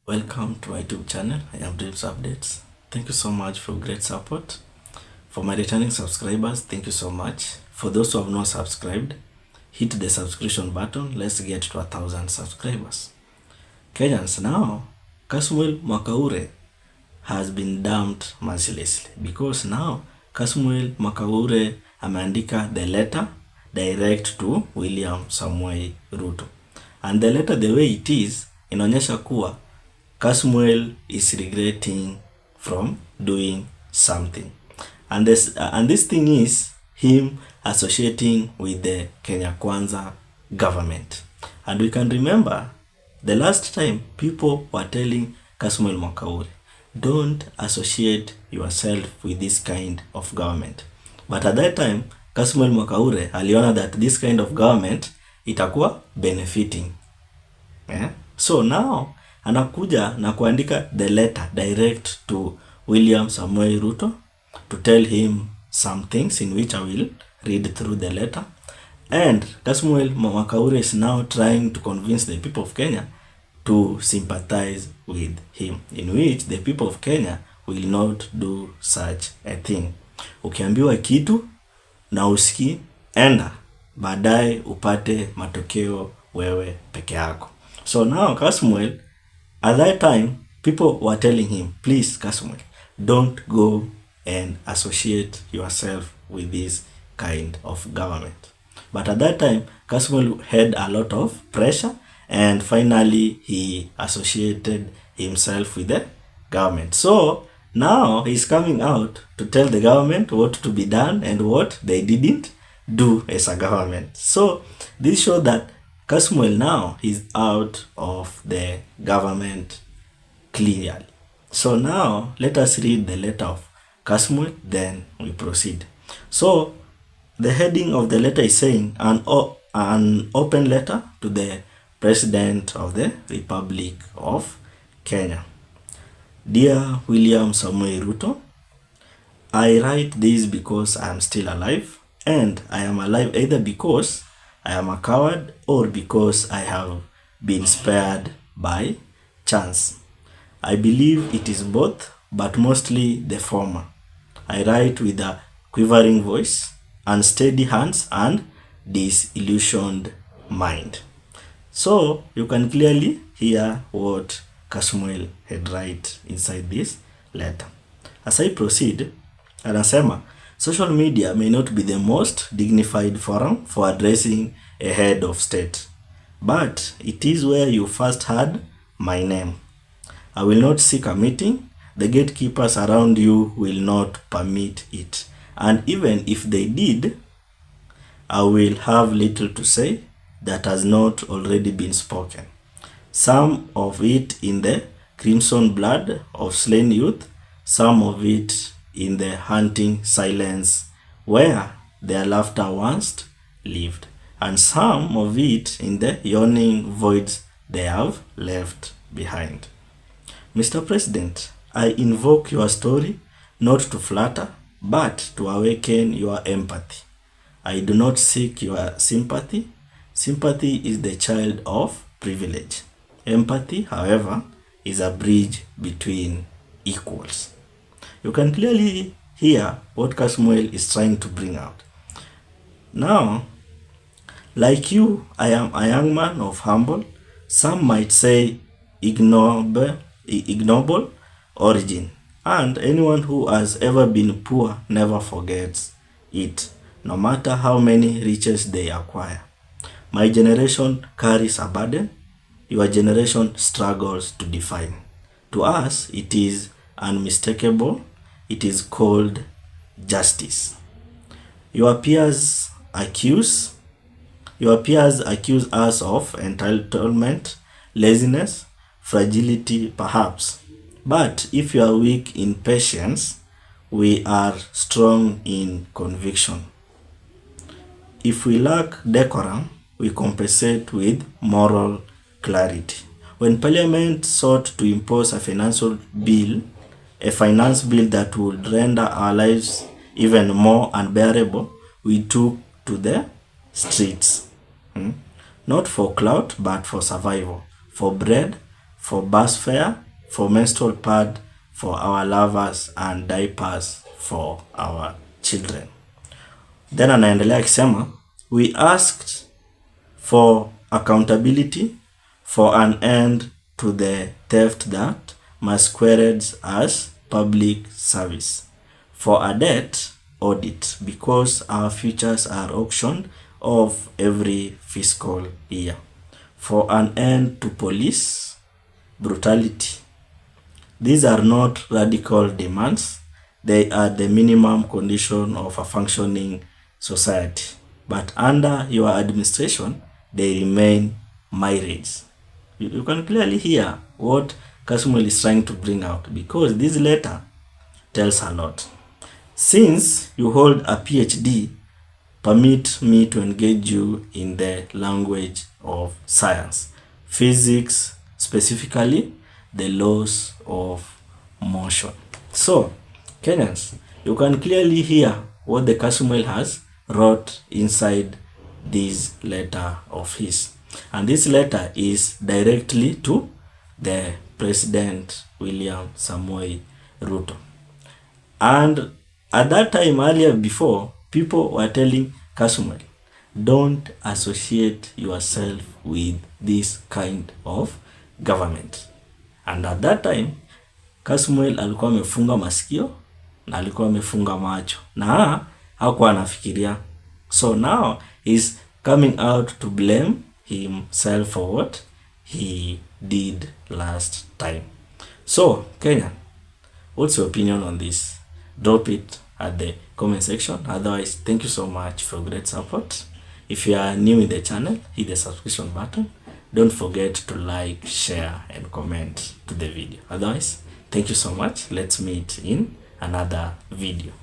Welcome to my YouTube channel. I am Dreams Updates. Thank you so much for great support. For my returning subscribers, thank you so much. For those who have not subscribed, hit the subscription button. Let's get to 1,000 subscribers. Kenyans, now Kasmuel Mwakaure has been dumped mercilessly because now Kasmuel Mwakaure ameandika the letter direct to William Samuel Ruto. And the letter, the way it is, inaonyesha kuwa Kasmuel is regretting from doing something. And this thing is him associating with the Kenya Kwanza government. And we can remember the last time people were telling Kasmuel Mwakaure, don't associate yourself with this kind of government. But at that time, Kasmuel Mwakaure aliona that this kind of government itakuwa benefiting. Yeah? So now anakuja na kuandika the letter direct to William Samuel Ruto to tell him some things in which I will read through the letter. And Kasmuel Mwakaure is now trying to convince the people of Kenya to sympathize with him, in which the people of Kenya will not do such a thing. Ukiambiwa kitu na usiki, enda baadaye upate matokeo wewe peke yako. So now Kasmuel, at that time, people were telling him, please Kasmuel, don't go and associate yourself with this kind of government. But at that time, Kasmuel had a lot of pressure, and finally he associated himself with the government. So now he's coming out to tell the government what to be done and what they didn't do as a government. So this shows that Kasmuel now is out of the government clearly. So now let us read the letter of Kasmuel, then we proceed. So the heading of the letter is saying an open letter to the President of the Republic of Kenya. Dear William Samuel Ruto, I write this because I am still alive, and I am alive either because I am a coward or because I have been spared by chance. I believe it is both, but mostly the former. I write with a quivering voice, unsteady hands, and disillusioned mind. So you can clearly hear what Kasmuel had write inside this letter. As I proceed, anasema, social media may not be the most dignified forum for addressing a head of state, but it is where you first heard my name. I will not seek a meeting. The gatekeepers around you will not permit it. And even if they did, I will have little to say that has not already been spoken. Some of it in the crimson blood of slain youth, some of it in the haunting silence where their laughter once lived, and some of it in the yawning voids they have left behind. Mr. President, I invoke your story not to flatter, but to awaken your empathy. I do not seek your sympathy. Sympathy is the child of privilege. Empathy, however, is a bridge between equals. You can clearly hear what Kasmuel is trying to bring out. Now, like you, I am a young man of humble, some might say ignoble origin, and anyone who has ever been poor never forgets it, no matter how many riches they acquire. My generation carries a burden. Your generation struggles to define. To us, it is unmistakable. It is called justice. Your peers accuse us of entitlement, laziness, fragility perhaps. But if you are weak in patience, we are strong in conviction. If we lack decorum, we compensate with moral clarity. When Parliament sought to impose a finance bill that would render our lives even more unbearable, we took to the streets. Not for clout, but for survival, for bread, for bus fare, for menstrual pad for our lovers, and diapers for our children. Then anaendelea akisema, we asked for accountability, for an end to the theft that masquerades as public service, for a debt audit because our futures are auctioned off every fiscal year, for an end to police brutality. These are not radical demands. They are the minimum condition of a functioning society. But under your administration, they remain myriads. You can clearly hear what Kasmuel is trying to bring out, because this letter tells a lot. Since you hold a PhD, permit me to engage you in the language of science, physics, specifically the laws of motion. So, Kenyans, you can clearly hear what the Kasmuel has wrote inside this letter of his. And this letter is directly to the President William Samoei Ruto. And at that time, earlier before, people were telling Kasmuel, don't associate yourself with this kind of government. And at that time, Kasmuel alikuwa amefunga masikio na alikuwa amefunga macho na hakuwa anafikiria. So now he's coming out to blame himself for what he did last time. So, Kenya, what's your opinion on this? Drop it at the comment section. Otherwise, thank you so much for great support. If you are new in the channel, hit the subscription button. Don't forget to like, share, and comment to the video. Otherwise, thank you so much. Let's meet in another video.